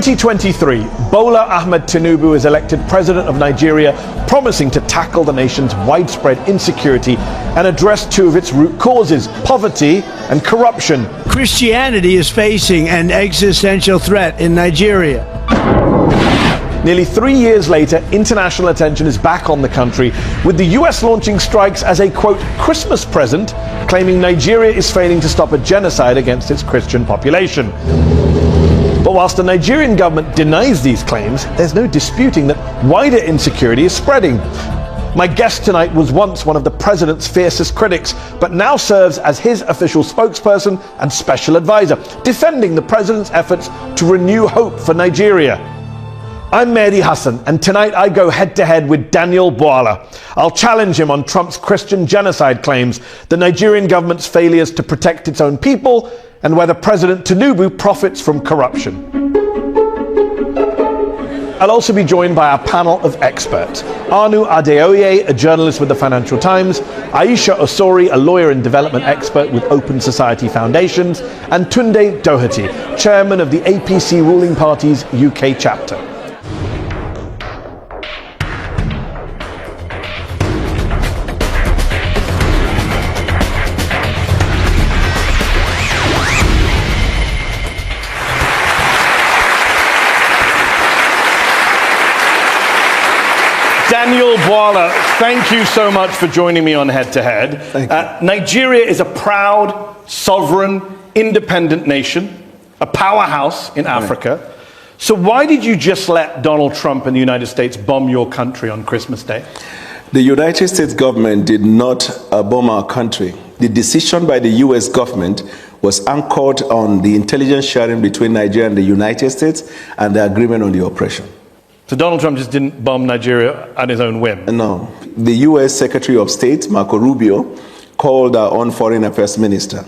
2023, Bola Tinubu is elected president of Nigeria, promising to tackle the nation's widespread insecurity and address two of its root causes, poverty and corruption. Christianity is facing an existential threat in Nigeria. Nearly 3 years later, international attention is back on the country, with the US launching strikes as a, quote, Christmas present, claiming Nigeria is failing to stop a genocide against its Christian population. But whilst the Nigerian government denies these claims, there's no disputing that wider insecurity is spreading. My guest tonight was once one of the president's fiercest critics, but now serves as his official spokesperson and special advisor, defending the president's efforts to renew hope for Nigeria. I'm Mehdi Hassan, and tonight I go head-to-head with Daniel Bwala. I'll challenge him on Trump's Christian genocide claims, the Nigerian government's failures to protect its own people, and whether President Tinubu profits from corruption. I'll also be joined by our panel of experts. Anu Adeoye, a journalist with the Financial Times, Aisha Osori, a lawyer and development expert with Open Society Foundations, and Tunde Doherty, chairman of the APC ruling party's UK chapter. Daniel Bwala, thank you so much for joining me on Head to Head. Thank you. Nigeria is a proud, sovereign, independent nation, a powerhouse in Africa. So why did you just let Donald Trump and the United States bomb your country on Christmas Day? The United States government did not bomb our country. The decision by the US government was anchored on the intelligence sharing between Nigeria and the United States and the agreement on the operation. So Donald Trump just didn't bomb Nigeria at his own whim? No. The US Secretary of State, Marco Rubio, called our own foreign affairs minister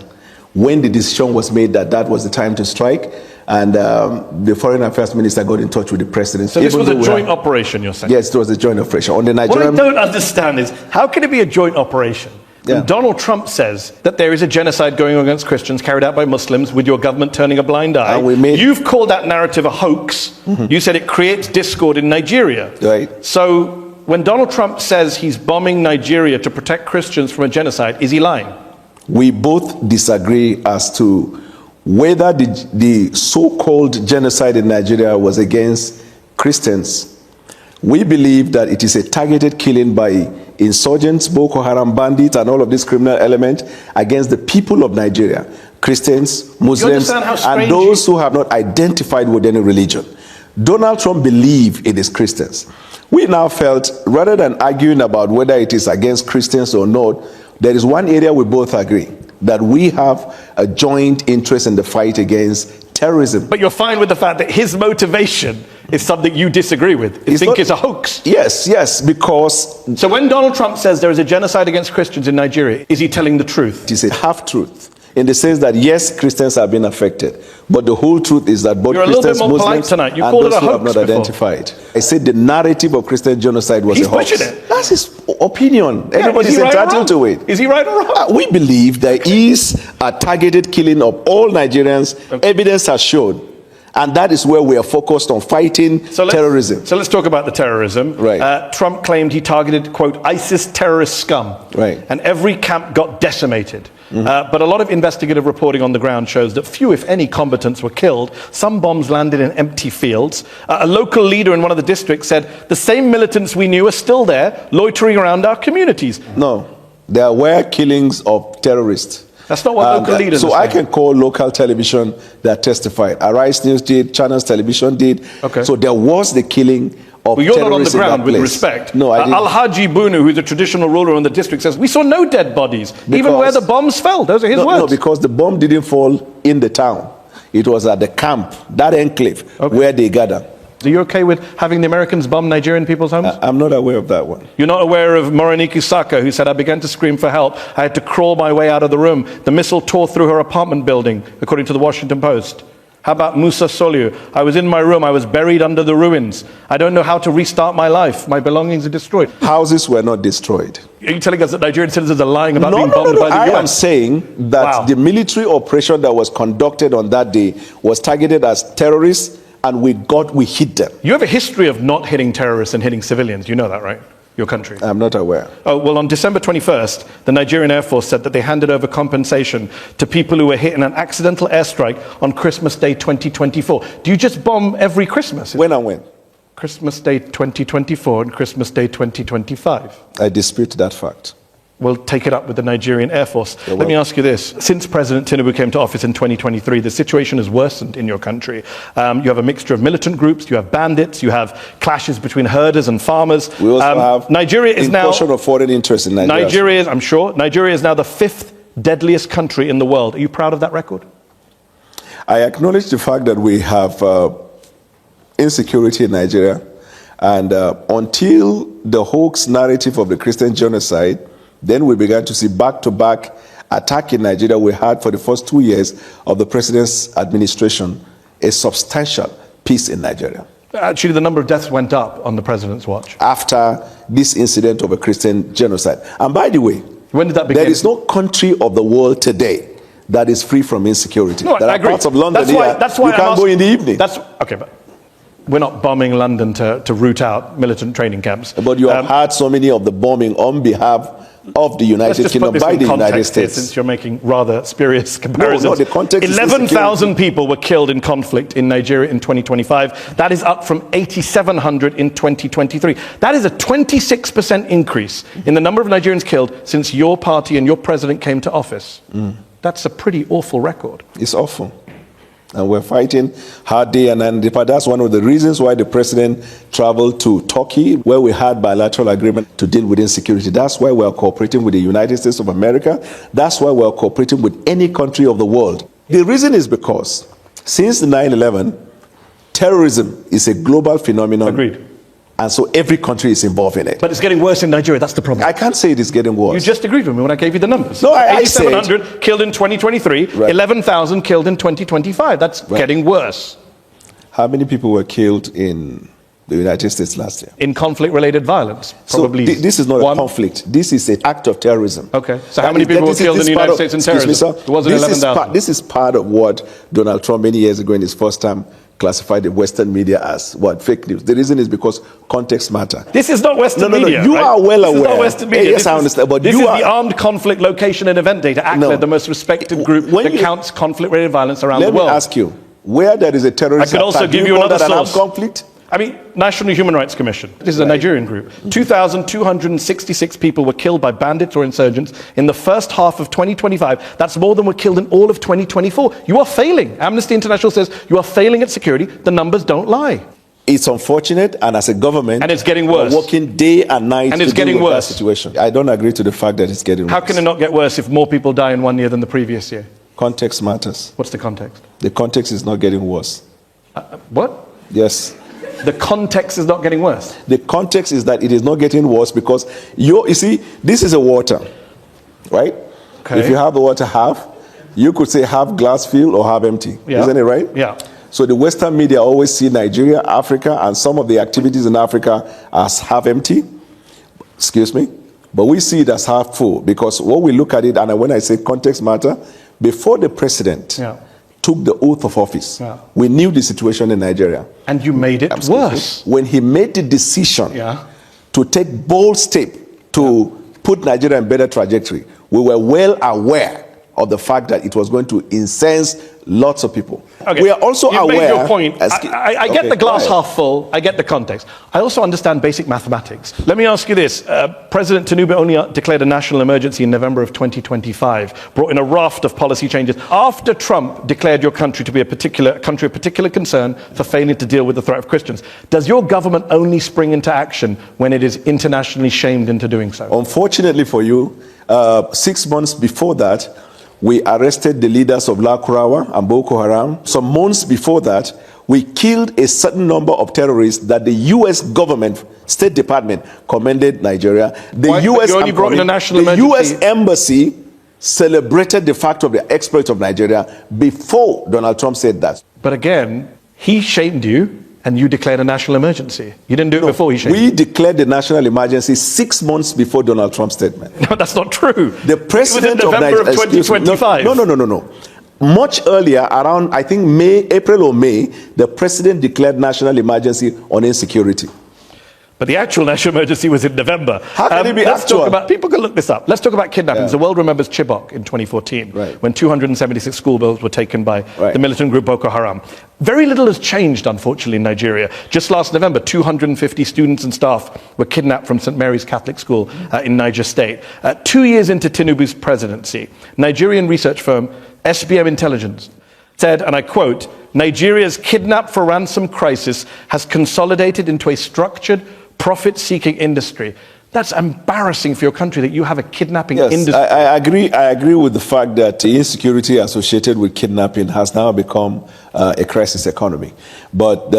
when the decision was made that that was the time to strike, and the foreign affairs minister got in touch with the president. So this was a joint operation, you're saying? Yes, it was a joint operation. On the Nigerian... What I don't understand is, how can it be a joint operation? Yeah. Donald Trump says that there is a genocide going on against Christians carried out by Muslims with your government turning a blind eye. You've called that narrative a hoax. Mm-hmm. You said it creates discord in Nigeria. Right. So when Donald Trump says he's bombing Nigeria to protect Christians from a genocide, is he lying? We both disagree as to whether the so-called genocide in Nigeria was against Christians. We believe that it is a targeted killing by insurgents, Boko Haram bandits, and all of these criminal elements against the people of Nigeria, Christians, Muslims, and those who have not identified with any religion. Donald Trump believed it is Christians. We now felt, rather than arguing about whether it is against Christians or not, there is one area we both agree, that we have a joint interest in the fight against terrorism. But you're fine with the fact that his motivation is something you disagree with. You think it's a hoax? Yes, because... So when Donald Trump says there is a genocide against Christians in Nigeria, is he telling the truth? It is a half-truth, in the sense that, yes, Christians have been affected, but the whole truth is that both Christians, Muslims, and those who have not identified. I said the narrative of Christian genocide was a hoax. He's pushing it. That's his opinion. Everybody's entitled to it. Is he right or wrong? We believe there is a targeted killing of all Nigerians. Okay. Evidence has shown. And that is where we are focused on fighting terrorism. So let's talk about the terrorism. Right. Trump claimed he targeted, quote, ISIS terrorist scum. Right. And every camp got decimated. Mm-hmm. But a lot of investigative reporting on the ground shows that few, if any, combatants were killed. Some bombs landed in empty fields. A local leader in one of the districts said, the same militants we knew are still there, loitering around our communities. No, there were killings of terrorists. That's not what local leaders are saying. So I can call local television that testified. Arise News did, Channels Television did. Okay. So there was the killing of terrorists. You're not on the ground with respect. No, I didn't. Al-Haji Bunu, who's a traditional ruler in the district, says, we saw no dead bodies, even where the bombs fell. Those are his words. No, because the bomb didn't fall in the town. It was at the camp, that enclave, where they gathered. Are you okay with having the Americans bomb Nigerian people's homes? I'm not aware of that one. You're not aware of Morenike Saka, who said, I began to scream for help. I had to crawl my way out of the room. The missile tore through her apartment building, according to the Washington Post. How about Musa Soliu? I was in my room. I was buried under the ruins. I don't know how to restart my life. My belongings are destroyed. Houses were not destroyed. Are you telling us that Nigerian citizens are lying about being bombed by the US? I am saying that the military operation that was conducted on that day was targeted as terrorists and we hit them. You have a history of not hitting terrorists and hitting civilians. You know that, right? Your country. I'm not aware. Oh, well, on December 21st, the Nigerian Air Force said that they handed over compensation to people who were hit in an accidental airstrike on Christmas Day 2024. Do you just bomb every Christmas? When and when? Christmas Day 2024 and Christmas Day 2025. I dispute that fact. We'll take it up with the Nigerian Air Force. Let me ask you this. Since President Tinubu came to office in 2023, the situation has worsened in your country. You have a mixture of militant groups, you have bandits, you have clashes between herders and farmers. We also have Nigeria is now incursion of foreign interest in Nigeria. Nigeria is now the 5th deadliest country in the world. Are you proud of that record? I acknowledge the fact that we have insecurity in Nigeria, and until the hoax narrative of the Christian genocide, then we began to see back-to-back attack in Nigeria. We had for the first 2 years of the president's administration a substantial peace in Nigeria. Actually, the number of deaths went up on the president's watch. After this incident of a Christian genocide. And by the way, when did that begin? There is no country of the world today that is free from insecurity. No, there I are agree. parts of London that's why you can't go in the evening. Okay, but we're not bombing London to root out militant training camps. But you have had so many of the bombing on behalf of the United Kingdom by the United States. Since you're making rather spurious comparisons. No, the context 11,000 people were killed in conflict in Nigeria in 2025. That is up from 8,700 in 2023. That is a 26% increase in the number of Nigerians killed since your party and your president came to office. That's a pretty awful record. It's awful. And we're fighting hard day and night. But that's one of the reasons why the president traveled to Turkey, where we had bilateral agreement to deal with insecurity. That's why we're cooperating with the United States of America. That's why we're cooperating with any country of the world. The reason is because since 9/11, terrorism is a global phenomenon. Agreed. And so every country is involved in it. But it's getting worse in Nigeria. That's the problem. I can't say it is getting worse. You just agreed with me when I gave you the numbers. No, I 8,700 killed in 2023, Right. 11,000 killed in 2025. That's getting worse. How many people were killed in the United States last year? In conflict-related violence, probably. So this is not a conflict. This is an act of terrorism. Okay. So how many people were killed in the United States in terrorism? It wasn't 11,000. This is part of what Donald Trump many years ago in his first term classified the Western media as what? Fake news. The reason is because context matter. This is not Western media. You right? are well this aware. Is not Western media. Yes, I understand. But this is the Armed Conflict Location and Event Data, ACLED, the most respected group that counts conflict-related violence around the world. Let me ask you, where there is a terrorist I could also attack, give you another source. Conflict? I mean, National Human Rights Commission. This is a Nigerian group. 2,266 people were killed by bandits or insurgents in the first half of 2025. That's more than were killed in all of 2024. You are failing. Amnesty International says you are failing at security. The numbers don't lie. It's unfortunate, and as a government, and it's getting worse. We're working day and night and it's to deal getting with worse. that situation. I don't agree to the fact that it's getting worse. How can it not get worse if more people die in 1 year than the previous year? Context matters. What's the context? The context is not getting worse. What? Yes. The context is not getting worse. The context is that it is not getting worse because you see, this is a water, right? Okay. If you have the water half, you could say half glass filled or half empty. Yeah. Isn't it right? Yeah. So the Western media always see Nigeria, Africa, and some of the activities in Africa as half empty. Excuse me. But we see it as half full because when we look at it, and when I say context matter, before the president took the oath of office, we knew the situation in Nigeria. And you made it worse. When he made the decision to take bold step to put Nigeria in better trajectory, we were well aware of the fact that it was going to incense lots of people. Okay. We are also You've aware. made your point. I get the glass half full. I get the context. I also understand basic mathematics. Let me ask you this. President Tinubu only declared a national emergency in November of 2025, brought in a raft of policy changes after Trump declared your country to be a country of particular concern for failing to deal with the threat of Christians. Does your government only spring into action when it is internationally shamed into doing so? Unfortunately for you, 6 months before that, we arrested the leaders of La Kurawa and Boko Haram. Some months before that, we killed a certain number of terrorists that the U.S. government, State Department, commended Nigeria. The U.S. You only brought in a national the emergency. U.S. Embassy celebrated the fact of the exploit of Nigeria before Donald Trump said that. But again, he shamed you, and you declared a national emergency. You didn't do it before he shamed you. We declared the national emergency 6 months before Donald Trump's statement. No, that's not true. The president it was in November of 2025. No. Much earlier, around I think April or May, the president declared national emergency on insecurity. But the actual national emergency was in November. How can it be let's actual? talk about, people can look this up. Let's talk about kidnappings. The world remembers Chibok in 2014, when 276 schoolgirls were taken by the militant group Boko Haram. Very little has changed, unfortunately, in Nigeria. Just last November, 250 students and staff were kidnapped from St. Mary's Catholic School in Niger State. 2 years into Tinubu's presidency, Nigerian research firm SBM Intelligence said, and I quote, "Nigeria's kidnap for ransom crisis has consolidated into a structured, profit-seeking industry." That's embarrassing for your country that you have a kidnapping industry. I agree with the fact that the insecurity associated with kidnapping has now become a crisis economy. But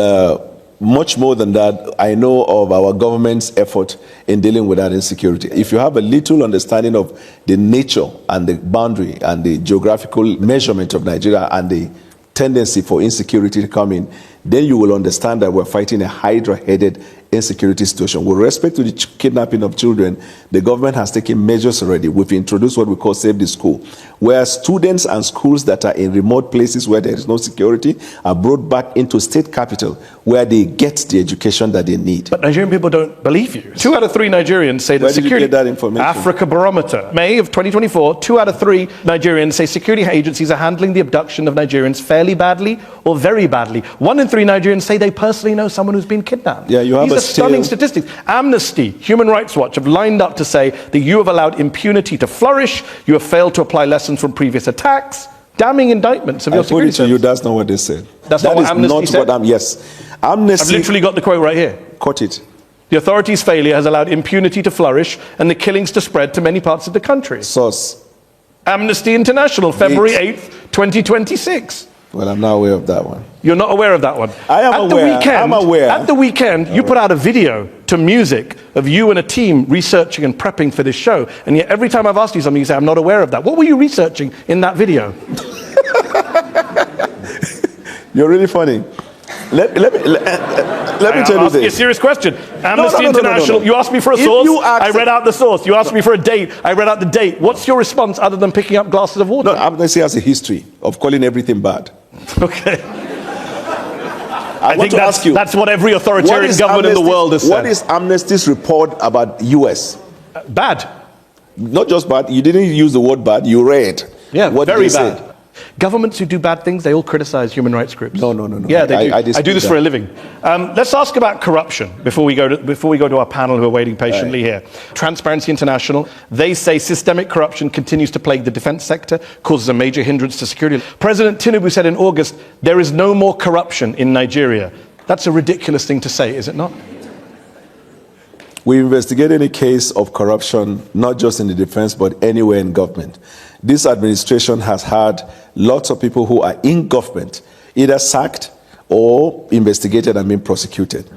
much more than that, I know of our government's effort in dealing with that insecurity. If you have a little understanding of the nature and the boundary and the geographical measurement of Nigeria and the tendency for insecurity to come in, then you will understand that we're fighting a hydra-headed insecurity situation. With respect to the kidnapping of children, the government has taken measures already. We've introduced what we call Save the School, where students and schools that are in remote places where there is no security are brought back into state capital where they get the education that they need. But Nigerian people don't believe you. 2 out of 3 Nigerians say that Where did you security... get that information? Africa Barometer. May of 2024, 2 out of 3 Nigerians say security agencies are handling the abduction of Nigerians fairly badly or very badly. 1 in 3 Nigerians say they personally know someone who's been kidnapped. Yeah, you have These are stunning statistics. Amnesty, Human Rights Watch have lined up to say that you have allowed impunity to flourish, you have failed to apply lessons from previous attacks, damning indictments of your security service. I put it to you, that's not what they said. That's not what Amnesty said? Yes. Amnesty... I've literally got the quote right here. Quote it. The authorities' failure has allowed impunity to flourish and the killings to spread to many parts of the country. Source. Amnesty International, February 8th, 2026. Well, I'm not aware of that one. You're not aware of that one? I am aware. I'm aware. At the weekend, you put out a video to music of you and a team researching and prepping for this show. And yet every time I've asked you something, you say, I'm not aware of that. What were you researching in that video? You're really funny. Let me tell you this. I'll ask you a serious question. Amnesty International, you asked me for a source, I read out the source. You asked me for a date, I read out the date. What's your response other than picking up glasses of water? No, Amnesty has a history of calling everything bad. Okay. I want to ask you, that's what every authoritarian government in the world has said. What is Amnesty's report about US? Bad. Not just bad, you didn't use the word bad, you read. Yeah, what very they bad. said. Governments who do bad things, they all criticize human rights groups. No. Yeah, they do. I do this that. for a living. Let's ask about corruption before we go to our panel who are waiting patiently here. Transparency International, they say systemic corruption continues to plague the defense sector, causes a major hindrance to security. President Tinubu said in August, there is no more corruption in Nigeria. That's a ridiculous thing to say, is it not? We investigate any case of corruption, not just in the defense, but anywhere in government. This administration has had lots of people who are in government, either sacked or investigated and being prosecuted.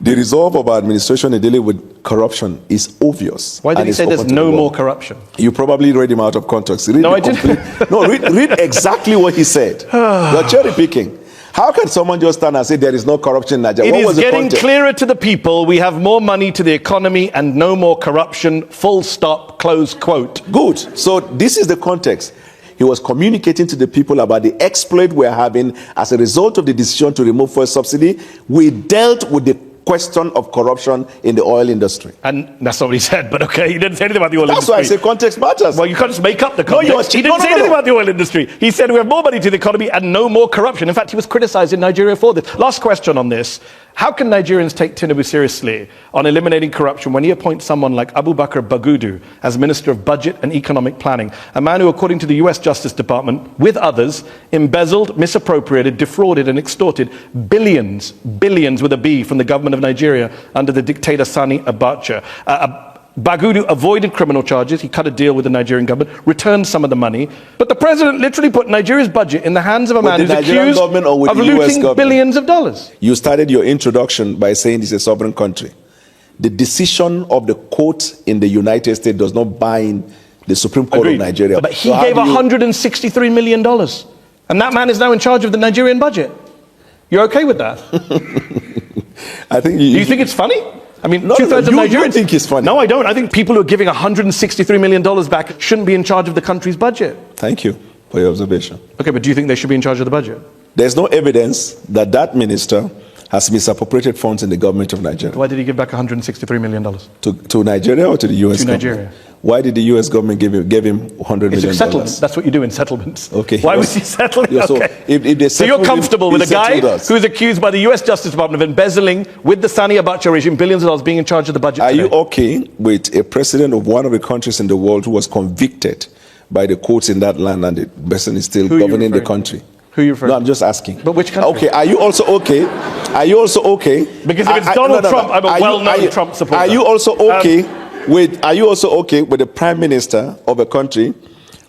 The resolve of our administration in dealing with corruption is obvious. Why did he say there's no more corruption? You probably read him out of context. No, I didn't. No, read exactly what he said. You're cherry picking. How can someone just stand and say there is no corruption in Nigeria? It is getting clearer to the people. We have more money to the economy and no more corruption. Full stop, close quote. Good. So this is the context. He was communicating to the people about the exploit we're having as a result of the decision to remove fuel subsidy. We dealt with the question of corruption in the oil industry. And that's not what he said, but okay, he didn't say anything about the oil industry. That's why I say context matters. Well, you can't just make up the context. He didn't say anything about the oil industry. He said we have more money to the economy and no more corruption. In fact, he was criticized in Nigeria for this. Last question on this. How can Nigerians take Tinubu seriously on eliminating corruption when he appoints someone like Abubakar Bagudu as Minister of Budget and Economic Planning, a man who, according to the US Justice Department, with others, embezzled, misappropriated, defrauded and extorted billions with a B from the government of Nigeria under the dictator Sani Abacha. Bagudu avoided criminal charges. He cut a deal with the Nigerian government, returned some of the money. But the president literally put Nigeria's budget in the hands of a man who's accused of looting billions of dollars. You started your introduction by saying it's a sovereign country. The decision of the court in the United States does not bind the Supreme Court of Nigeria. But he gave $163 million. And that man is now in charge of the Nigerian budget. You're okay with that? I think Do you think it's funny? I mean, two-thirds of Nigerians... You think it's funny? No, I don't. I think people who are giving $163 million back shouldn't be in charge of the country's budget. Thank you. for your observation. Okay, but do you think they should be in charge of the budget? There's no evidence that that minister has misappropriated funds in the government of Nigeria. Why did he give back $163 million? To Nigeria or to the U.S. To government? Nigeria. Why did the U.S. government give him $100 million? It's settlements. That's what you do in settlements. Okay. Why was he settling? Yeah, so okay. if they So you're comfortable with a guy who's accused by the U.S. Justice Department of embezzling with the Sani Abacha regime billions of dollars being in charge of the budget Are today? you okay with a president of one of the countries in the world who was convicted by the courts in that land and the person is still governing the country? Who are you referring No, I'm just asking. But which country? Okay, are you also okay? Are you also okay? Because if it's Donald Trump, I'm a well-known Trump supporter. Are you also okay Are you also okay with the prime minister of a country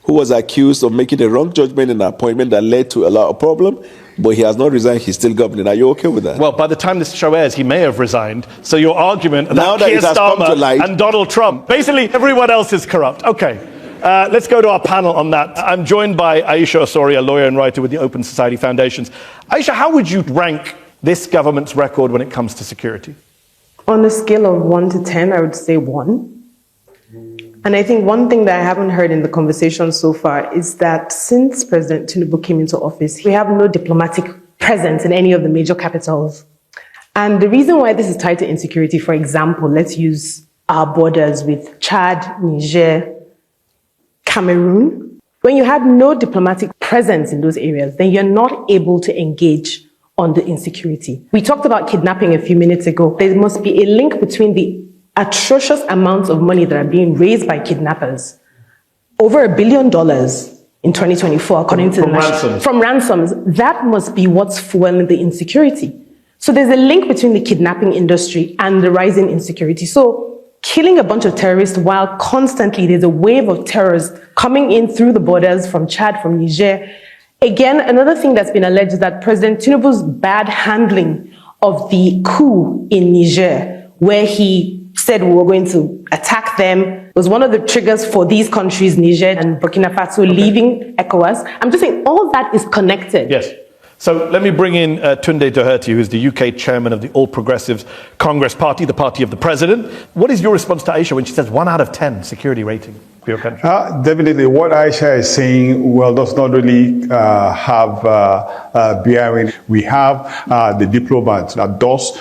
who was accused of making a wrong judgment in an appointment that led to a lot of problem, but he has not resigned, he's still governing? Are you okay with that? Well, by the time this show airs, he may have resigned. So your argument Now that that Keir it has come to Starmer light- and Donald Trump, basically everyone else is corrupt. Okay. Let's go to our panel on that. I'm joined by Aisha Osori, a lawyer and writer with the Open Society Foundations. Aisha, how would you rank this government's record when it comes to security? On a scale of 1 to 10, I would say 1. And I think one thing that I haven't heard in the conversation so far is that since President Tinubu came into office, we have no diplomatic presence in any of the major capitals. And the reason why this is tied to insecurity, for example, let's use our borders with Chad, Niger, Cameroon. When you have no diplomatic presence in those areas, then you're not able to engage on the insecurity. We talked about kidnapping a few minutes ago. There must be a link between the atrocious amounts of money that are being raised by kidnappers. Over $1 billion in 2024, according to the ransoms. From ransoms. That must be what's fueling the insecurity. So there's a link between the kidnapping industry and the rising insecurity. So killing a bunch of terrorists while constantly there's a wave of terrorists coming in through the borders from Chad, from Niger. Again, another thing that's been alleged is that President Tinubu's bad handling of the coup in Niger, where he said we were going to attack them, was one of the triggers for these countries, Niger and Burkina Faso, leaving ECOWAS. I'm just saying all that is connected. Yes. So let me bring in Tunde Doherty, who's the UK chairman of the All Progressives Congress Party, the party of the president. What is your response to Aisha when she says 1 out of 10 security rating for your country? Definitely, what Aisha is saying, well, does not really have bearing. We have the diplomat that does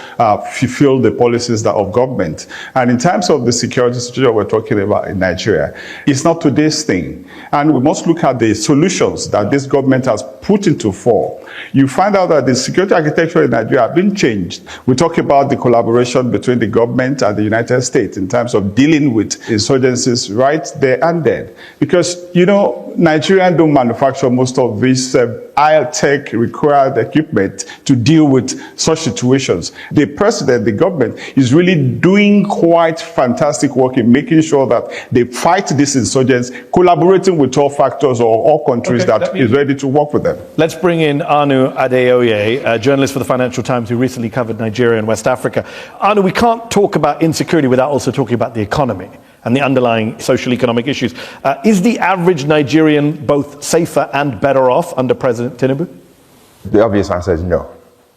fulfill the policies that of government. And in terms of the security situation we're talking about in Nigeria, it's not today's thing. And we must look at the solutions that this government has put into force. You find out that the security architecture in Nigeria has been changed. We talk about the collaboration between the government and the United States in terms of dealing with insurgencies right there and then. Because, you know, Nigerians don't manufacture most of this high-tech required equipment to deal with such situations. The president, the government, is really doing quite fantastic work in making sure that they fight these insurgents, collaborating with all factors or all countries that is ready to work with them. Let's bring in Anu Adeoye, a journalist for the Financial Times who recently covered Nigeria and West Africa. Anu, we can't talk about insecurity without also talking about the economy and the underlying social economic issues. Is the average Nigerian both safer and better off under President Tinubu? The obvious answer is no,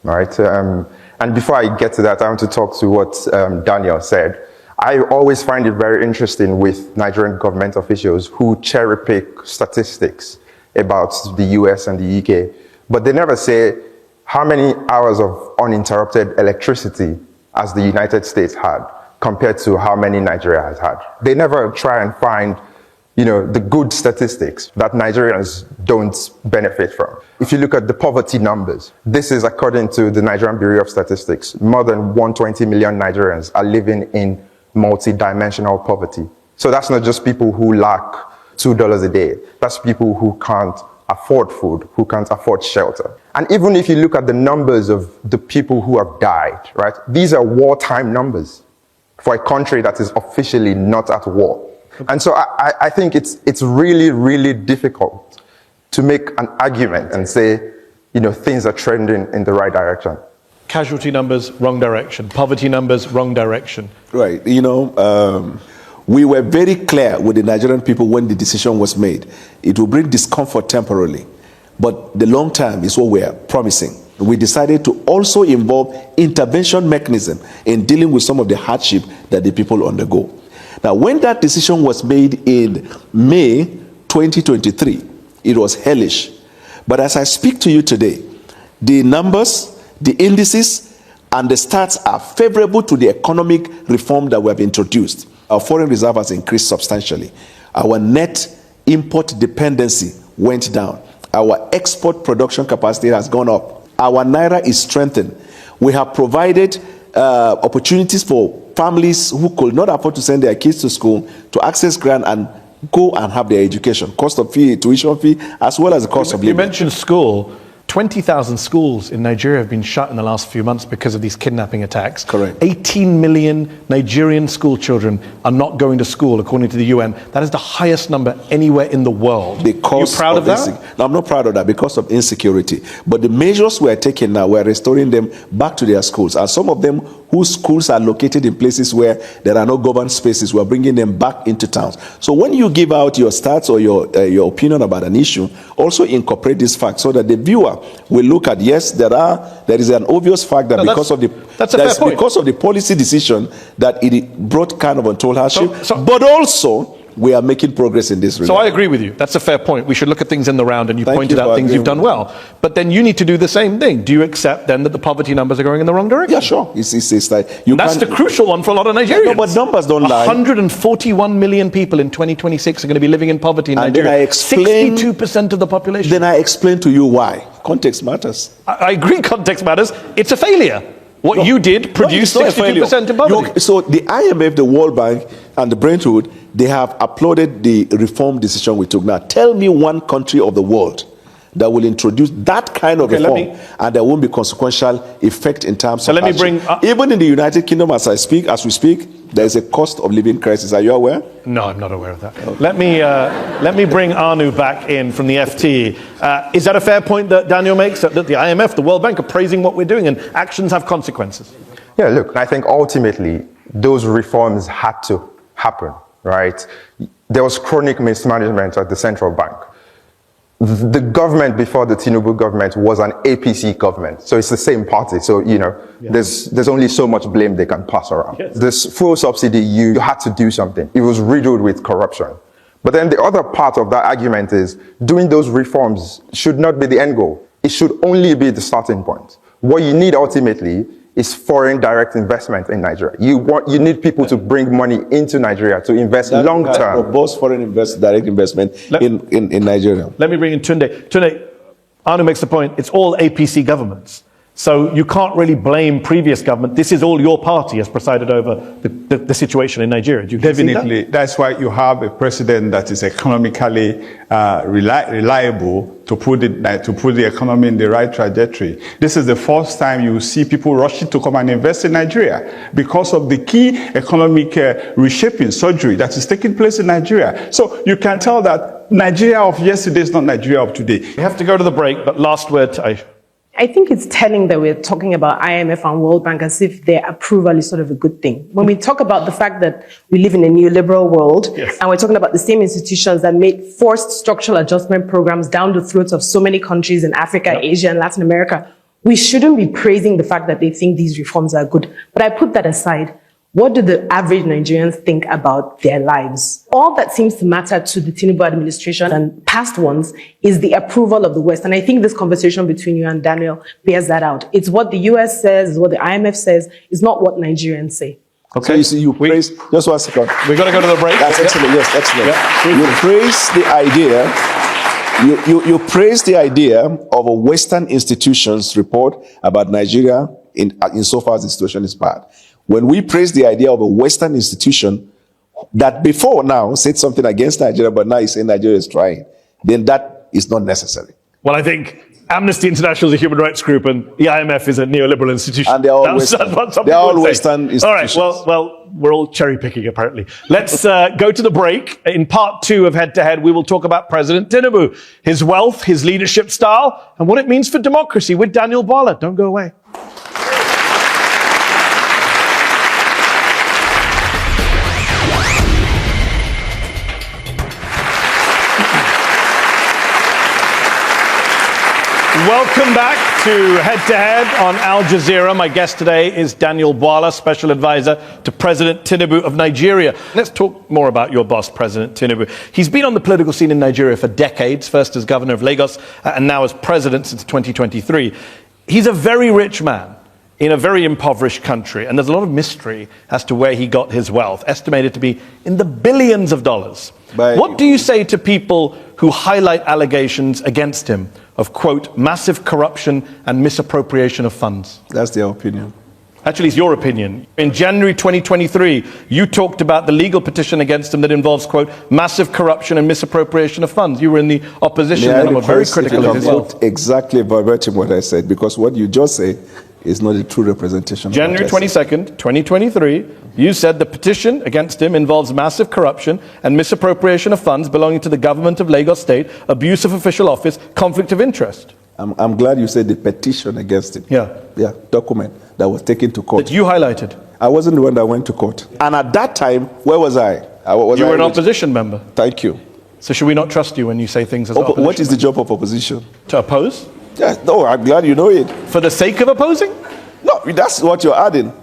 right? And before I get to that, I want to talk to what Daniel said. I always find it very interesting with Nigerian government officials who cherry pick statistics about the US and the UK, but they never say how many hours of uninterrupted electricity has the United States had compared to how many Nigeria has had. They never try and find, the good statistics that Nigerians don't benefit from. If you look at the poverty numbers, this is according to the Nigerian Bureau of Statistics. More than 120 million Nigerians are living in multi-dimensional poverty. So that's not just people who lack $2 a day. That's people who can't afford food, who can't afford shelter. And even if you look at the numbers of the people who have died, right? These are wartime numbers for a country that is officially not at war. And so I think it's really, really difficult to make an argument and say, things are trending in the right direction. Casualty numbers, wrong direction. Poverty numbers, wrong direction. Right. We were very clear with the Nigerian people when the decision was made. It will bring discomfort temporarily, but the long term is what we are promising. We decided to also involve intervention mechanism in dealing with some of the hardship that the people undergo. Now, when that decision was made in May 2023, it was hellish. But as I speak to you today, the numbers, the indices, and the stats are favorable to the economic reform that we have introduced. Our foreign reserve has increased substantially. Our net import dependency went down. Our export production capacity has gone up. Our naira is strengthened. We have provided opportunities for families who could not afford to send their kids to school to access grant and go and have their education, cost of fee, tuition fee, as well as the cost of living. You mentioned school. 20,000 schools in Nigeria have been shut in the last few months because of these kidnapping attacks. Correct. 18 million Nigerian school children are not going to school, according to the UN. That is the highest number anywhere in the world. Because Are you proud of that? No, I'm not proud of that because of insecurity. But the measures we're taking now, we're restoring them back to their schools. And some of them whose schools are located in places where there are no governed spaces, we're bringing them back into towns. So when you give out your stats or your opinion about an issue, also incorporate this fact so that the viewer will look at, yes, there is an obvious fact that because of the policy decision that it brought kind of untold hardship, but also we are making progress in this regard. So I agree with you. That's a fair point. We should look at things in the round, and you pointed out things you've done well. But then you need to do the same thing. Do you accept then that the poverty numbers are going in the wrong direction? Yeah, sure. It's like that's the crucial one for a lot of Nigerians. No, but numbers don't lie. 141 million people in 2026 are going to be living in poverty in Nigeria. Then I explain, 62% of the population. Then I explain to you why. Context matters. I agree context matters. It's a failure. What you did produced 62% in poverty. So the IMF, the World Bank, and the Brentwood, they have applauded the reform decision we took. Now, tell me one country of the world that will introduce that kind of reform, and there won't be consequential effect in terms of even in the United Kingdom, as we speak, there is a cost of living crisis. Are you aware? No, I'm not aware of that. Okay. Let me bring Anu back in from the FT. Is that a fair point that Daniel makes, that the IMF, the World Bank are praising what we're doing and actions have consequences? Yeah, look, I think ultimately those reforms had to happen, right? There was chronic mismanagement at the central bank. The government before the Tinubu government was an APC government, so it's the same party. So there's only so much blame they can pass around. Yes. This fuel subsidy, you had to do something. It was riddled with corruption. But then the other part of that argument is doing those reforms should not be the end goal. It should only be the starting point. What you need ultimately is foreign direct investment in Nigeria. You need people to bring money into Nigeria to invest long term. Robust foreign direct investment in Nigeria. Let me bring in Tunde. Tunde, Anu makes the point, it's all APC governments. So you can't really blame previous government. This is all your party has presided over the situation in Nigeria. Do you Definitely. That's why you have a president that is economically reliable to put the economy in the right trajectory. This is the first time you see people rushing to come and invest in Nigeria because of the key economic reshaping surgery that is taking place in Nigeria. So you can tell that Nigeria of yesterday is not Nigeria of today. We have to go to the break, but last word to Aisha. I think it's telling that we're talking about IMF and World Bank as if their approval is sort of a good thing. When we talk about the fact that we live in a neoliberal world, and we're talking about the same institutions that made forced structural adjustment programs down the throats of so many countries in Africa, Asia, and Latin America, we shouldn't be praising the fact that they think these reforms are good. But I put that aside. What do the average Nigerians think about their lives? All that seems to matter to the Tinubu administration and past ones is the approval of the West. And I think this conversation between you and Daniel bears that out. It's what the US says, it's what the IMF says, it's not what Nigerians say. Okay, so you see, you praise, just 1 second. We've got to go to the break. That's excellent, yes, excellent. Yeah. You praise the idea, you praise the idea of a Western institutions report about Nigeria insofar as the situation is bad. When we praise the idea of a Western institution that before now said something against Nigeria, but now is saying Nigeria is trying, then that is not necessary. Well, I think Amnesty International is a human rights group and the IMF is a neoliberal institution. And they're all Western institutions. All right, well, we're all cherry picking apparently. Let's go to the break. In part 2 of Head to Head, we will talk about President Tinubu, his wealth, his leadership style, and what it means for democracy with Daniel Bwala. Don't go away. Welcome back to Head to Head on Al Jazeera. My guest today is Daniel Bwala, Special Advisor to President Tinubu of Nigeria. Let's talk more about your boss, President Tinubu. He's been on the political scene in Nigeria for decades, first as governor of Lagos and now as president since 2023. He's a very rich man in a very impoverished country, and there's a lot of mystery as to where he got his wealth, estimated to be in the billions of dollars. What do you say to people who highlight allegations against him of, quote, massive corruption and misappropriation of funds? That's their opinion. Actually, it's your opinion. In January 2023, you talked about the legal petition against him that involves, quote, massive corruption and misappropriation of funds. You were in the opposition and were very critical of his wealth. Exactly verbatim what I said, because what you just said is not a true representation. January 22nd, 2023, you said the petition against him involves massive corruption and misappropriation of funds belonging to the government of Lagos State, abuse of official office, conflict of interest. I'm glad you said the petition against him. Yeah, document that was taken to court. that you highlighted. I wasn't the one that went to court. And at that time, where was I? You were an opposition member. Thank you. So should we not trust you when you say things as opposition? What is the job of opposition? To oppose? Yeah, no, I'm glad you know it. For the sake of opposing? No, that's what you're adding.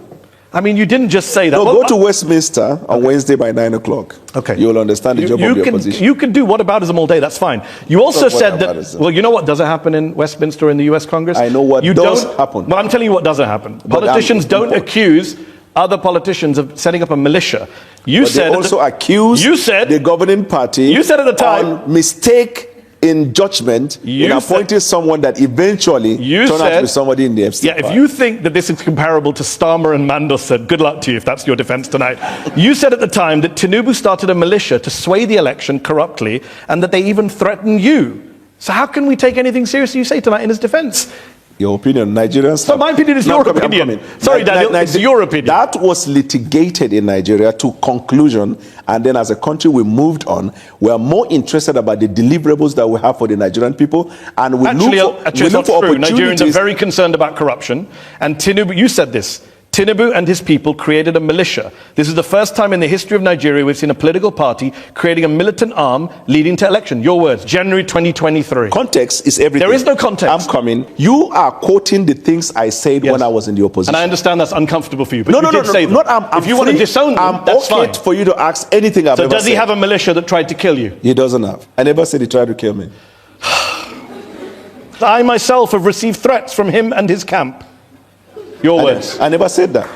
I mean, you didn't just say that. No, go to Westminster on Wednesday by 9 o'clock. Okay. You'll understand the job of the opposition. You can do whataboutism all day, that's fine. You also said that, whataboutism. well, you know what doesn't happen in Westminster or in the US Congress? I know what does happen. Well, I'm telling you what doesn't happen. Politicians don't accuse other politicians of setting up a militia. You said they also accuse the governing party. You said at the time. On mistake in judgment in appointing someone that eventually turned out to be somebody in the FC. Yeah, if you think that this is comparable to Starmer and Mandos said, good luck to you if that's your defense tonight. You said at the time that Tinubu started a militia to sway the election corruptly and that they even threatened you. So how can we take anything seriously you say tonight in his defense? Your opinion, Nigerians. So my opinion is your opinion. Sorry, Daniel, it's your opinion. That was litigated in Nigeria to conclusion, and then as a country we moved on. We are more interested about the deliverables that we have for the Nigerian people, and we look for opportunities. Nigerians are very concerned about corruption, and Tinubu, you said this. Tinubu and his people created a militia. This is the first time in the history of Nigeria we've seen a political party creating a militant arm leading to election. Your words, January 2023. Context is everything. There is no context. I'm coming. You are quoting the things I said when I was in the opposition. And I understand that's uncomfortable for you, but no, you did say them. If you want to disown them, that's fine. for you to ask anything I've ever said. So does he have a militia that tried to kill you? He doesn't have. I never said he tried to kill me. I myself have received threats from him and his camp. Your words. I never said that.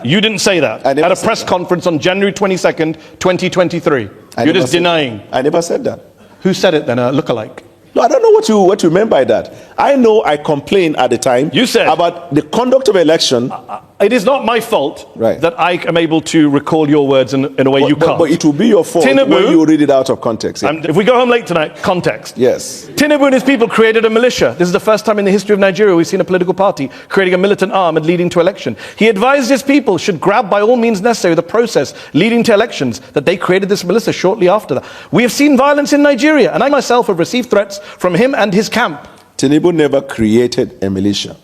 You didn't say that at a press conference on January 22nd, 2023. You're just denying. I never said that. Who said it then? A lookalike? No, I don't know what you meant by that. I know I complained at the time. You said about the conduct of election. It is not my fault that I am able to recall your words in a way you can't. But it will be your fault when you read it out of context. Yeah. If we go home late tonight, context. Yes. Tinubu and his people created a militia. This is the first time in the history of Nigeria we've seen a political party creating a militant arm and leading to election. He advised his people should grab by all means necessary the process leading to elections, that they created this militia shortly after that. We have seen violence in Nigeria, and I myself have received threats from him and his camp. Tinubu never created a militia.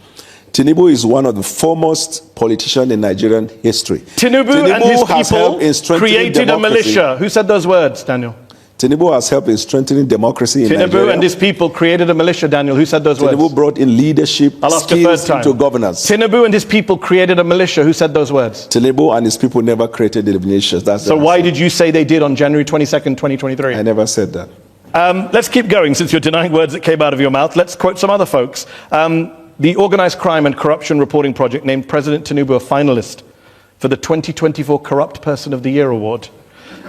Tinubu is one of the foremost politicians in Nigerian history. Tinubu and his people created a militia. Who said those words, Daniel? Tinubu has helped in strengthening democracy in Nigeria. Tinubu and his people created a militia, Daniel. Who said those words? Tinubu brought in leadership skills into governance. Tinubu and his people created a militia. Who said those words? Tinubu and his people never created the militia. So why did you say they did on January 22nd, 2023? I never said that. Let's keep going since you're denying words that came out of your mouth. Let's quote some other folks. The Organized Crime and Corruption Reporting Project named President Tinubu a finalist for the 2024 Corrupt Person of the Year award.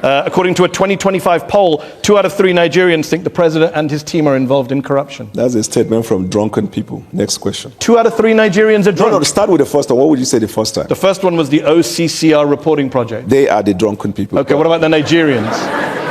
According to a 2025 poll, 2 out of 3 Nigerians think the president and his team are involved in corruption. That's a statement from drunken people. Next question. 2 out of 3 Nigerians are drunk. No, start with the first one. What would you say the first time? The first one was the OCCR reporting project. They are the drunken people. Okay, what about the Nigerians?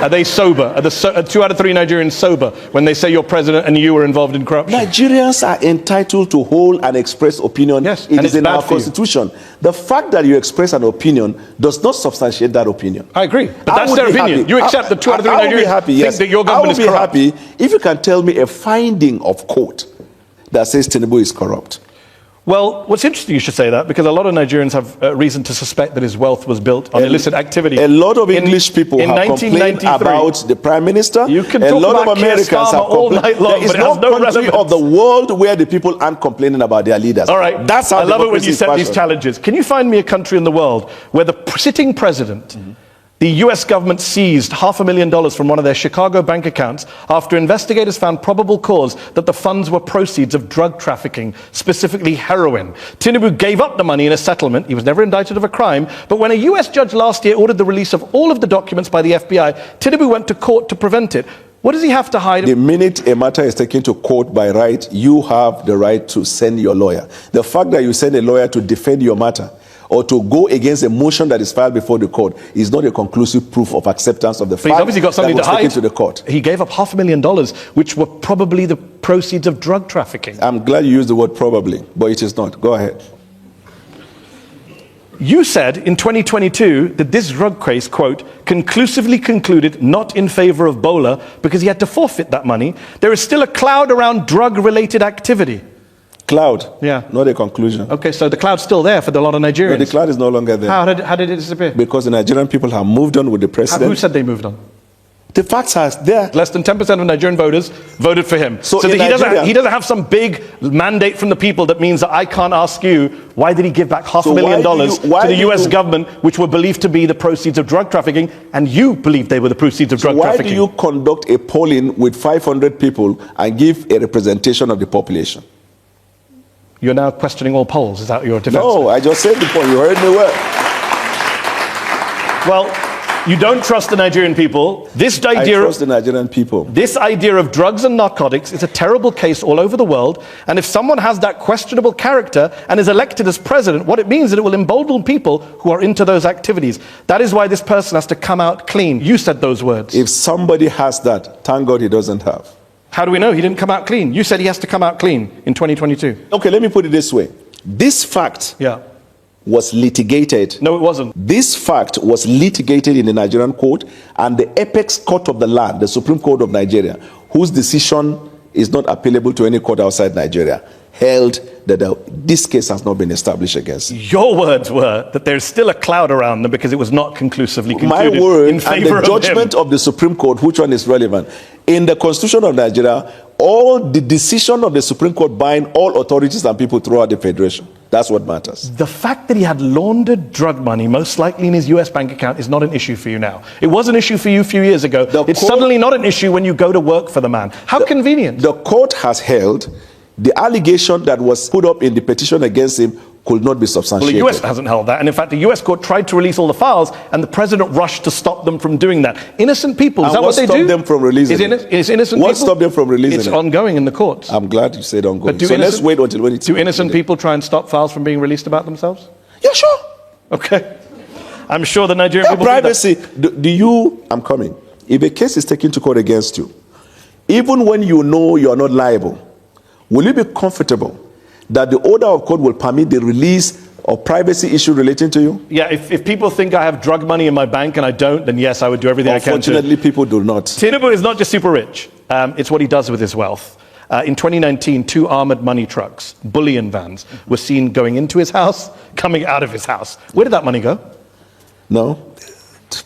Are they sober? Are 2 out of 3 Nigerians sober when they say your president and you were involved in corruption? Nigerians are entitled to hold and express opinion. Yes, it is in our constitution. The fact that you express an opinion does not substantiate that opinion. I agree, but that's their opinion. You accept that 2 out of 3 Nigerians think that your government is corrupt. I will be happy if you can tell me a finding of court that says Tinubu is corrupt. Well, what's interesting you should say that, because a lot of Nigerians have reason to suspect that his wealth was built on illicit activity. A lot of English people have complained about the Prime Minister. You can a talk lot about of Americans have all night long, There is but it no has no country relevance. of the world where the people aren't complaining about their leaders. All right. That's how I love it when democracy you is set these fashioned. challenges. Can you find me a country in the world where the sitting president, the US government seized $500,000 from one of their Chicago bank accounts after investigators found probable cause that the funds were proceeds of drug trafficking, specifically heroin. Tinubu gave up the money in a settlement. He was never indicted of a crime. But when a US judge last year ordered the release of all of the documents by the FBI, Tinubu went to court to prevent it. What does he have to hide? The minute a matter is taken to court by right, you have the right to send your lawyer. The fact that you send a lawyer to defend your matter or to go against a motion that is filed before the court is not a conclusive proof of acceptance of the But he's fact obviously got something that to was taken hide. to the court. He gave up $500,000, which were probably the proceeds of drug trafficking. I'm glad you used the word probably, but it is not. Go ahead. You said in 2022 that this drug case, quote, conclusively concluded not in favor of Bwala because he had to forfeit that money. There is still a cloud around drug-related activity. Cloud. Yeah. Not a conclusion. Okay, so the cloud's still there for a lot of Nigerians. No, the cloud is no longer there. How did it disappear? Because the Nigerian people have moved on with the president. Who said they moved on? The facts are there. Less than 10% of Nigerian voters voted for him. So that in Nigeria- he doesn't have some big mandate from the people that means that I can't ask you, why did he give back $500,000 to the US government, which were believed to be the proceeds of drug trafficking, and you believed they were the proceeds of drug Why trafficking? do you conduct a polling with 500 people and give a representation of the population? You're now questioning all polls. Is that your defense? No, I just said the point. You heard me well. Well, you don't trust the Nigerian people. This I idea trust the Nigerian people. This idea of drugs and narcotics is a terrible case all over the world. And if someone has that questionable character and is elected as president, what it means is that it will embolden people who are into those activities. That is why this person has to come out clean. You said those words. If somebody has that, thank God he doesn't have. How do we know he didn't come out clean? You said he has to come out clean in 2022. Okay, let me put it this way. This fact Yeah. was litigated. No, it wasn't. This fact was litigated in the Nigerian court, and the apex court of the land, the Supreme Court of Nigeria, whose decision is not appealable to any court outside Nigeria, held that this case has not been established against him. Your words were that there's still a cloud around them because it was not conclusively My concluded word in and favor the judgment of the Supreme Court, which one is relevant? In the Constitution of Nigeria, all the decision of the Supreme Court bind all authorities and people throughout the Federation. That's what matters. The fact that he had laundered drug money, most likely in his US bank account, is not an issue for you now. It was an issue for you a few years ago. It's suddenly not an issue when you go to work for the man. How convenient. The court has held the allegation that was put up in the petition against him could not be Well, substantiated. the US hasn't held that. And in fact, the US court tried to release all the files, and the president rushed to stop them from doing that. Innocent people, is And that what they do? stopped them from releasing Is innocent What people? stopped them from releasing It's it? ongoing in the courts. I'm glad you said ongoing. But do So let's innocent- wait until when it's... Do innocent people try and stop files from being released about themselves? Yeah, sure. Okay. I'm sure the Nigerian Yeah, people do that. privacy. Do you... I'm coming. If a case is taken to court against you, even when you know you are not liable, will you be comfortable that the order of court will permit the release of privacy issue relating to you? Yeah, if people think I have drug money in my bank and I don't, then yes, I would do everything I can to. Unfortunately, people do not. Tinubu is not just super rich. It's what he does with his wealth. In 2019, 2 armored money trucks, bullion vans, were seen going into his house, coming out of his house. Where did that money go? No.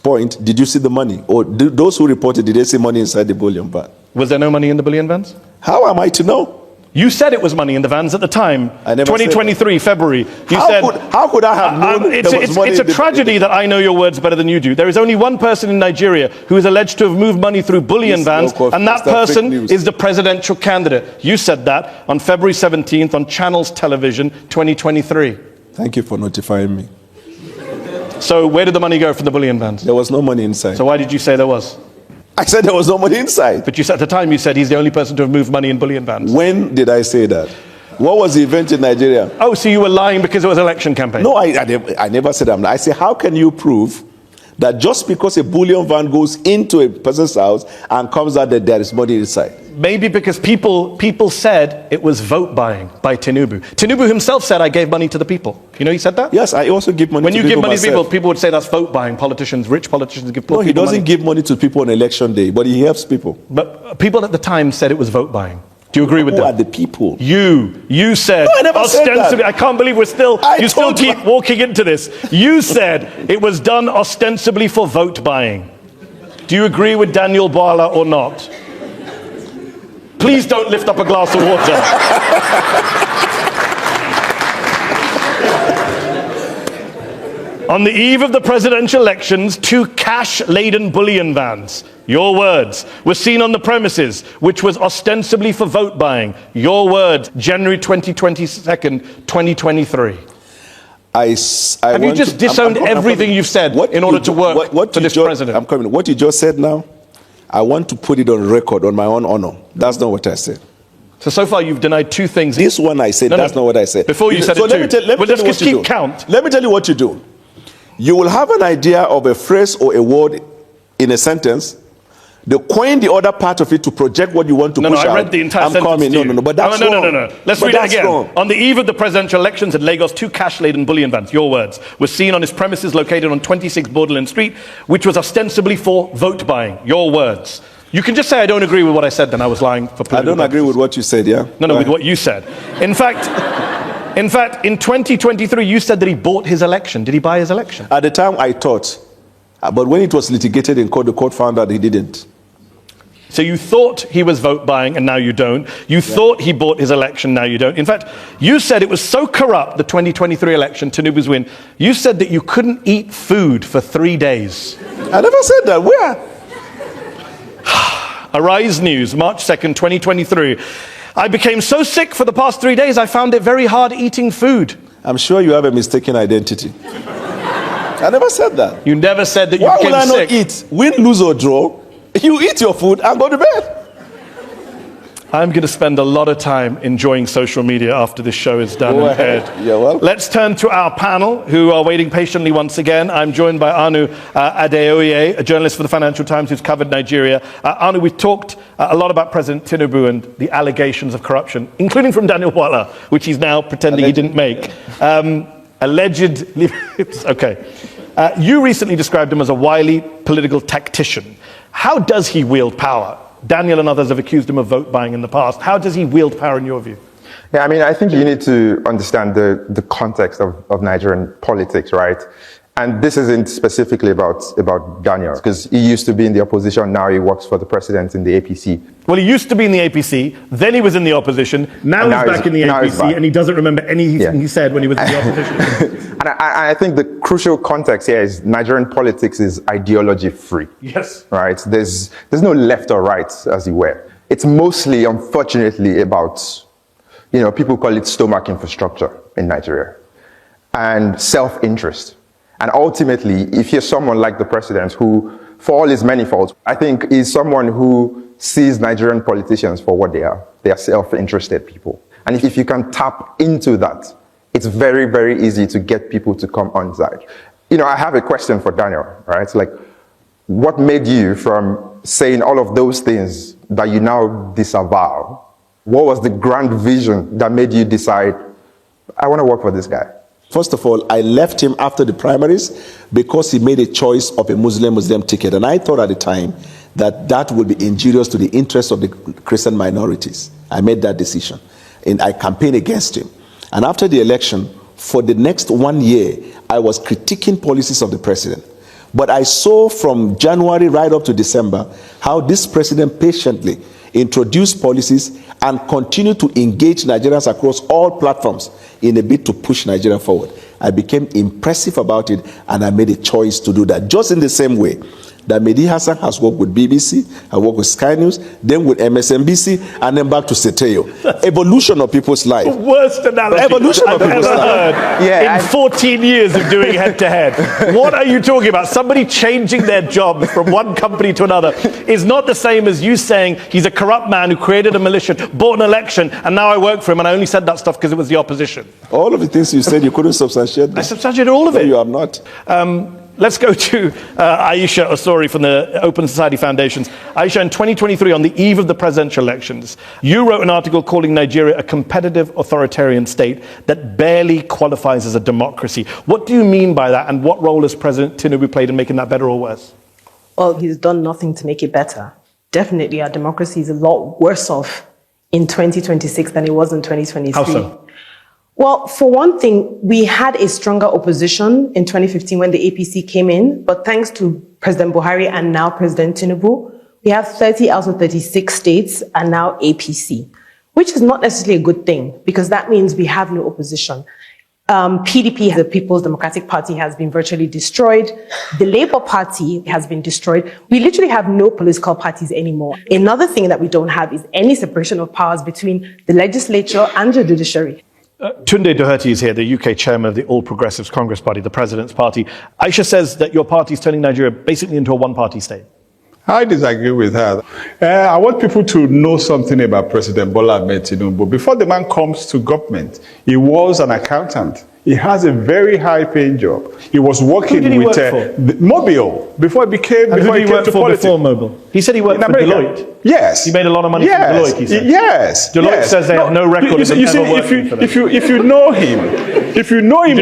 Point. Did you see the money? Or those who reported, did they see money inside the bullion van? Was there no money in the bullion vans? How am I to know? You said it was money in the vans at the time. I never 2023, February. You How said, could I have known it's, there was it's, money it's a in the- tragedy that I know your words better than you do. There is only one person in Nigeria who is alleged to have moved money through bullion This vans, local- and that that's fake person news. is the presidential candidate. You said that on February 17th on Channels Television 2023. Thank you for notifying me. So where did the money go from the bullion vans? There was no money inside. So why did you say there was? I said there was no money inside. But you said at the time you said he's the only person to have moved money in bullion vans. When did I say that? What was the event in Nigeria? Oh, so you were lying because it was election campaign? No, I never said I'm lying. I say, how can you prove that just because a bullion van goes into a person's house and comes out that there is money inside? Maybe because people said it was vote buying by Tinubu. Tinubu himself said, I gave money to the people. You know he said that? Yes, I also give money When to you people give money to people, myself. people would say that's vote buying. Politicians, rich politicians give poor No, he people doesn't money. give money to people on election day, but he helps people. But people at the time said it was vote buying. Do you agree with Who that? are the people? You said, No, I never said that. ostensibly, I can't believe you still keep walking into this. You said it was done ostensibly for vote buying. Do you agree with Daniel Bwala or not? Please don't lift up a glass of water. On the eve of the presidential elections, 2 cash-laden bullion vans, your words, were seen on the premises, which was ostensibly for vote buying. Your words, January 22nd, 2023. Have you just disowned everything you've said in order to work for this president? I'm coming. What you just said now, I want to put it on record, on my own honor. That's not what I said. So far you've denied 2 things. This one I said, that's not what I said. Before you said it too. Let me just keep count. Let me tell you what you do. You will have an idea of a phrase or a word in a sentence. They coin the other part of it to project what you want to push out. No, I read the entire sentence to you. No, but that's wrong. No. Let's read it again. Wrong. On the eve of the presidential elections in Lagos, 2 cash-laden bullion vans, your words, were seen on his premises located on 26 Borderland Street, which was ostensibly for vote buying. Your words. You can just say I don't agree with what I said, then I was lying for political I don't agree with what you said, yeah? No, with what you said. In fact, in 2023, you said that he bought his election. Did he buy his election? At the time, I thought. But when it was litigated in court, the court found out he didn't. So you thought he was vote buying, and now you don't. You thought he bought his election, now you don't. In fact, you said it was so corrupt, the 2023 election, Tinubu's win, you said that you couldn't eat food for 3 days. I never said that. Where? Arise News, March 2nd, 2023. I became so sick for the past 3 days, I found it very hard eating food. I'm sure you have a mistaken identity. I never said that. You never said that you Why became will I sick. not eat? Win, lose or draw, you eat your food and go to bed. I'm going to spend a lot of time enjoying social media after this show is done Go and ahead. aired. Yeah, well. Let's turn to our panel, who are waiting patiently once again. I'm joined by Anu Adeoye, a journalist for the Financial Times who's covered Nigeria. Anu, we've talked a lot about President Tinubu and the allegations of corruption, including from Daniel Bwala, which he's now pretending he didn't make. Allegedly, okay. You recently described him as a wily political tactician. How does he wield power? Daniel and others have accused him of vote buying in the past. How does he wield power in your view? Yeah, I mean, I think you need to understand the context of Nigerian politics, right? And this isn't specifically about Daniel, because he used to be in the opposition, now he works for the president in the APC. Well, he used to be in the APC, then he was in the opposition, now he's back in the APC, and he doesn't remember anything he said when he was in the opposition. And I think the crucial context here is Nigerian politics is ideology free. Yes. Right? There's no left or right, as it were. It's mostly, unfortunately, about, people call it stomach infrastructure in Nigeria, and self-interest. And ultimately, if you're someone like the president who, for all his many faults, I think is someone who sees Nigerian politicians for what they are. They are self-interested people. And if you can tap into that, it's very, very easy to get people to come on side. I have a question for Daniel, right? Like, what made you from saying all of those things that you now disavow? What was the grand vision that made you decide, I want to work for this guy? First of all, I left him after the primaries because he made a choice of a Muslim ticket. And I thought at the time that would be injurious to the interests of the Christian minorities. I made that decision. And I campaigned against him. And after the election, for the next 1 year, I was critiquing policies of the president. But I saw from January right up to December how this president patiently introduced policies and continued to engage Nigerians across all platforms in a bid to push Nigeria forward. I became impressive about it, and I made a choice to do that. Just in the same way that Mehdi Hassan has worked with BBC, I worked with Sky News, then with MSNBC, and then back to Seteo. Evolution of people's life. The worst analogy Evolution I've of people's ever life. heard in 14 years of doing head-to-head. What are you talking about? Somebody changing their job from one company to another is not the same as you saying he's a corrupt man who created a militia, bought an election, and now I work for him, and I only said that stuff because it was the opposition. All of the things you said, you couldn't substantiate them. I substantiated all of it. No, you have not. Let's go to Aisha Osori from the Open Society Foundations. Aisha, in 2023, on the eve of the presidential elections, you wrote an article calling Nigeria a competitive authoritarian state that barely qualifies as a democracy. What do you mean by that, and what role has President Tinubu played in making that better or worse? Well, he's done nothing to make it better. Definitely, our democracy is a lot worse off in 2026 than it was in 2023. How so? Well, for one thing, we had a stronger opposition in 2015 when the APC came in, but thanks to President Buhari and now President Tinubu, we have 30 out of 36 states are now APC, which is not necessarily a good thing because that means we have no opposition. PDP, the People's Democratic Party, has been virtually destroyed. The Labour Party has been destroyed. We literally have no political parties anymore. Another thing that we don't have is any separation of powers between the legislature and the judiciary. Tunde Doherty is here, the UK chairman of the All Progressives Congress Party, the president's party. Aisha says that your party is turning Nigeria basically into a one-party state. I disagree with her. I want people to know something about President Bola Ahmed Tinubu. Before the man comes to government, he was an accountant. He has a very high-paying job. He was working with Mobile before he became and before who did he he came work to for politics. Before Mobile? He said he worked for Deloitte. Yes. He made a lot of money from Deloitte, he said. Yes. Deloitte says they have no record of him ever working for them. If you know him,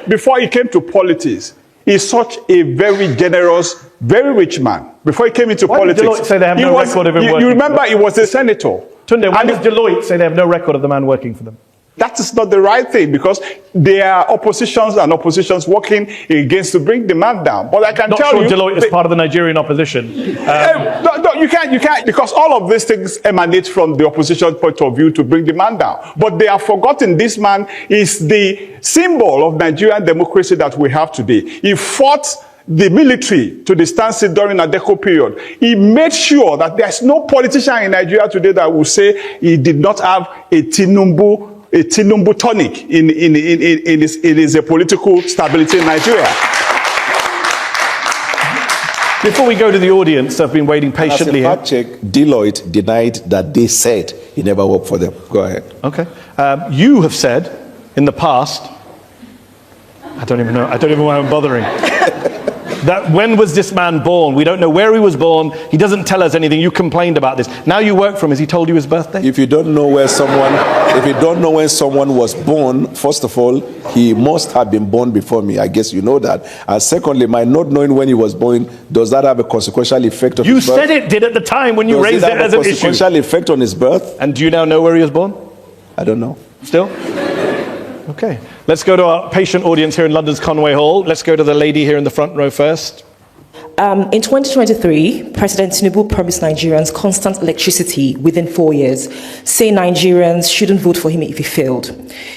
before he came to politics, he's such a very generous, very rich man. Before he came into politics, Deloitte say they have no record of him working? You remember he was a senator. Tunde, why does Deloitte say they have no record of the man working for them? That is not the right thing because there are oppositions working against to bring the man down. But I can tell you, Deloitte is part of the Nigerian opposition. No, you can't, because all of these things emanate from the opposition point of view to bring the man down. But they have forgotten this man is the symbol of Nigerian democracy that we have today. He fought the military to the standstill during a Adeko period. He made sure that there's no politician in Nigeria today that will say he did not have a Tinubu tonic in his political stability in Nigeria. Before we go to the audience, I've been waiting patiently here. As a fact check, Deloitte denied that they said he never worked for them. Go ahead. Okay. You have said in the past, I don't even know why I'm bothering. That when was this man born? We don't know where he was born. He doesn't tell us anything. You complained about this. Now you work for him. Has he told you his birthday? If you don't know when someone was born, first of all, he must have been born before me. I guess you know that. And secondly, my not knowing when he was born, does that have a consequential effect on his birth? You said it did at the time when you raised it as an issue. Does it have a consequential effect on his birth? And do you now know where he was born? I don't know. Still? Okay. Let's go to our patient audience here in London's Conway Hall. Let's go to the lady here in the front row first. In 2023, President Tinubu promised Nigerians constant electricity within 4 years, saying Nigerians shouldn't vote for him if he failed.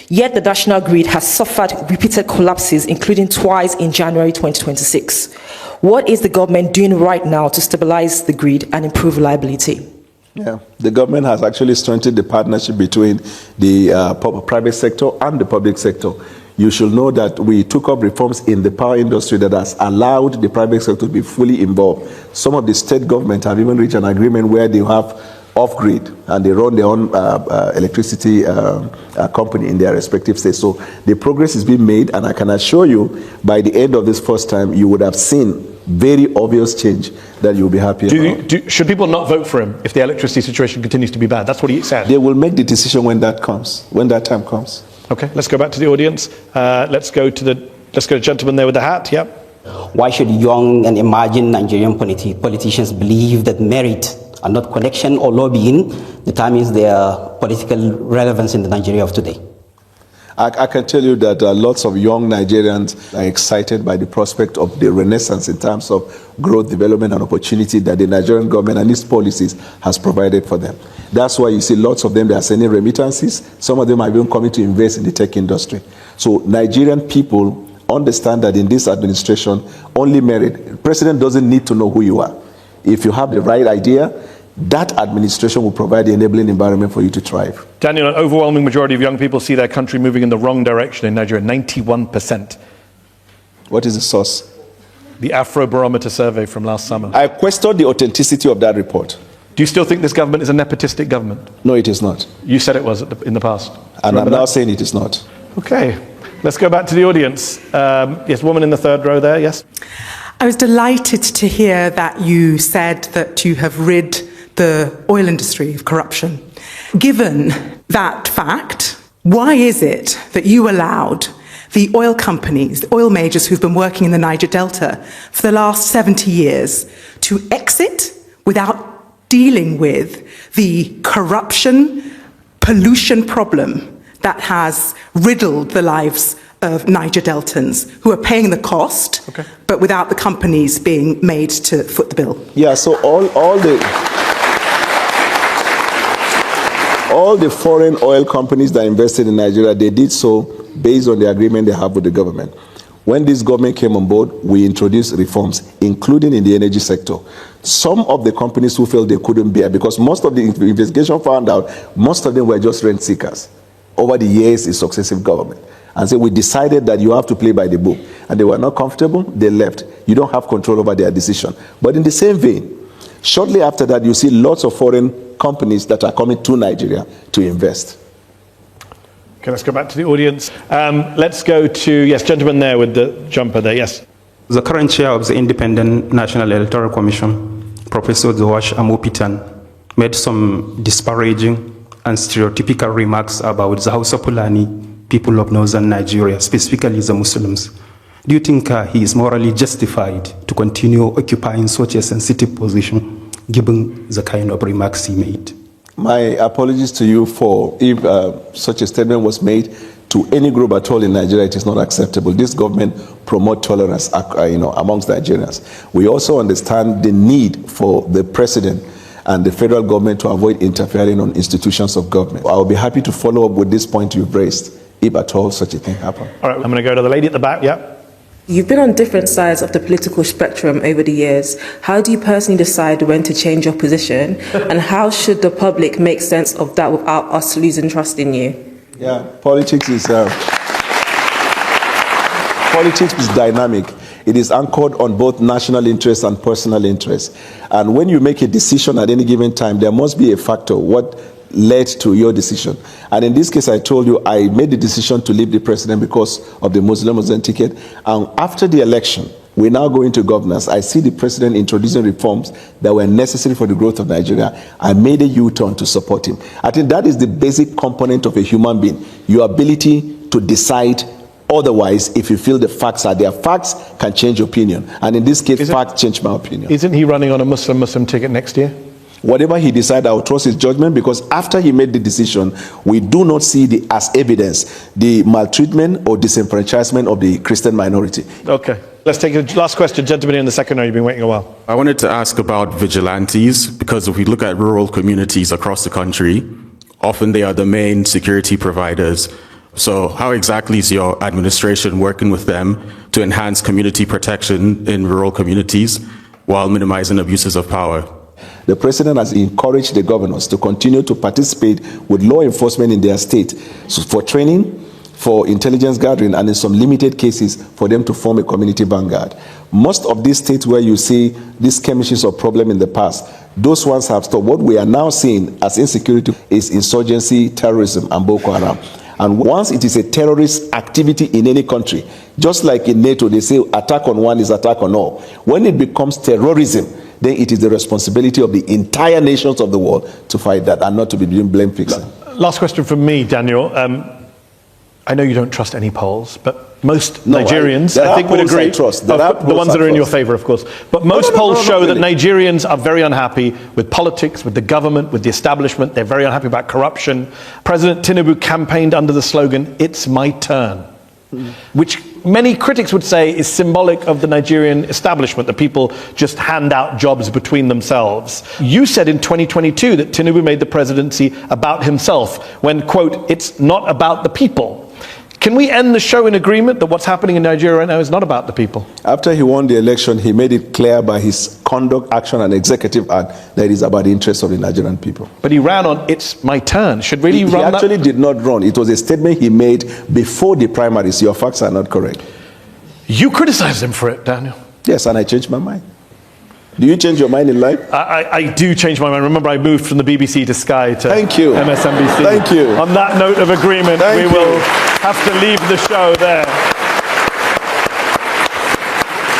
Yet the national grid has suffered repeated collapses, including twice in January 2026. What is the government doing right now to stabilize the grid and improve reliability? Yeah, the government has actually strengthened the partnership between the private sector and the public sector. You should know that we took up reforms in the power industry that has allowed the private sector to be fully involved. Some of the state governments have even reached an agreement where they have off-grid and they run their own electricity company in their respective states. So the progress is being made, and I can assure you by the end of this first time, you would have seen very obvious change that you'll be happy about. Should people not vote for him if the electricity situation continues to be bad? That's what he said. They will make the decision when that comes, when that time comes. Okay, let's go back to the audience. Let's go to the gentleman there with the hat. Yep. Why should young and emerging Nigerian politicians believe that merit and not connection or lobbying determines their political relevance in the Nigeria of today? I can tell you that lots of young Nigerians are excited by the prospect of the renaissance in terms of growth, development, and opportunity that the Nigerian government and its policies has provided for them. That's why you see lots of them, they are sending remittances. Some of them are even coming to invest in the tech industry. So Nigerian people understand that in this administration, only merit. The president doesn't need to know who you are. If you have the right idea, that administration will provide the enabling environment for you to thrive. Daniel, an overwhelming majority of young people see their country moving in the wrong direction in Nigeria, 91%. What is the source? The Afrobarometer survey from last summer. I question the authenticity of that report. Do you still think this government is a nepotistic government? No, it is not. You said it was in the past. And I'm now saying it is not. Okay, let's go back to the audience. Yes, woman in the third row there, yes? I was delighted to hear that you said that you have rid the oil industry of corruption. Given that fact, why is it that you allowed the oil companies, the oil majors who've been working in the Niger Delta for the last 70 years to exit without dealing with the corruption pollution problem that has riddled the lives of Niger Deltans who are paying the cost, but without the companies being made to foot the bill? Yeah, so all the foreign oil companies that invested in Nigeria, they did so based on the agreement they have with the government. When this government came on board, we introduced reforms, including in the energy sector. Some of the companies who felt they couldn't bear, because most of the investigation found out, most of them were just rent seekers over the years in successive government. And so we decided that you have to play by the book. And they were not comfortable, they left. You don't have control over their decision. But in the same vein, shortly after that, you see lots of foreign companies that are coming to Nigeria to invest. Okay, let's go back to the audience. Let's go to, yes, gentleman there with the jumper there, yes. The current chair of the Independent National Electoral Commission, Professor Joash Amopitan, made some disparaging and stereotypical remarks about the Hausa Fulani people of northern Nigeria, specifically the Muslims. Do you think he is morally justified to continue occupying such a sensitive position, given the kind of remarks he made? My apologies to you for if such a statement was made to any group at all in Nigeria. It is not acceptable. This government promotes tolerance, amongst Nigerians. We also understand the need for the president and the federal government to avoid interfering on institutions of government. I will be happy to follow up with this point you've raised, if at all such a thing happened. All right, I'm going to go to the lady at the back. Yeah. You've been on different sides of the political spectrum over the years. How do you personally decide when to change your position? And how should the public make sense of that without us losing trust in you? Yeah, politics is dynamic. It is anchored on both national interest and personal interest. And when you make a decision at any given time, there must be a factor. What led to your decision? And in this case, I told you I made the decision to leave the president because of the Muslim ticket. And after the election, we're now going to governance. I see the president introducing reforms that were necessary for the growth of Nigeria. I made a U-turn to support him. I think that is the basic component of a human being, your ability to decide otherwise if you feel the facts are there. Facts can change opinion. And in this case, facts change my opinion. Isn't he running on a Muslim ticket next year? Whatever he decides, I will trust his judgment, because after he made the decision, we do not see as evidence the maltreatment or disenfranchisement of the Christian minority. Okay. Let's take a last question. Gentleman in the second row, you've been waiting a while. I wanted to ask about vigilantes, because if we look at rural communities across the country, often they are the main security providers. So how exactly is your administration working with them to enhance community protection in rural communities while minimizing abuses of power? The president has encouraged the governors to continue to participate with law enforcement in their state, so for training, for intelligence gathering, and in some limited cases for them to form a community vanguard. Most of these states where you see these skirmishes or problem in the past, those ones have stopped. What we are now seeing as insecurity is insurgency, terrorism, and Boko Haram. And once it is a terrorist activity in any country, just like in NATO, they say attack on one is attack on all. When it becomes terrorism, then it is the responsibility of the entire nations of the world to fight that, and not to be doing blame fixing. Last question from me, Daniel. I know you don't trust any polls, but most Nigerians, I think, would agree. The ones that are in your favor, of course. But most polls show that Nigerians are very unhappy with politics, with the government, with the establishment. They're very unhappy about corruption. President Tinubu campaigned under the slogan, "It's my turn," which many critics would say is symbolic of the Nigerian establishment, that people just hand out jobs between themselves. You said in 2022 that Tinubu made the presidency about himself when, quote, "It's not about the people." Can we end the show in agreement that what's happening in Nigeria right now is not about the people? After he won the election, he made it clear by his conduct, action, and executive act that it is about the interests of the Nigerian people. But he ran on, "It's my turn." Should really run He actually did not run. It was a statement he made before the primaries. Your facts are not correct. You criticized him for it, Daniel. Yes, and I changed my mind. Do you change your mind in life? I do change my mind. Remember, I moved from the BBC to Sky to MSNBC. Thank you. On that note of agreement, we will have to leave the show there.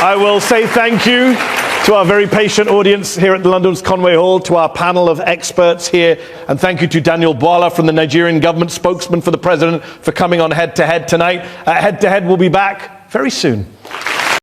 I will say thank you to our very patient audience here at the London's Conway Hall, to our panel of experts here, and thank you to Daniel Bwala from the Nigerian government, spokesman for the president, for coming on Head to Head tonight. Head to Head will be back very soon.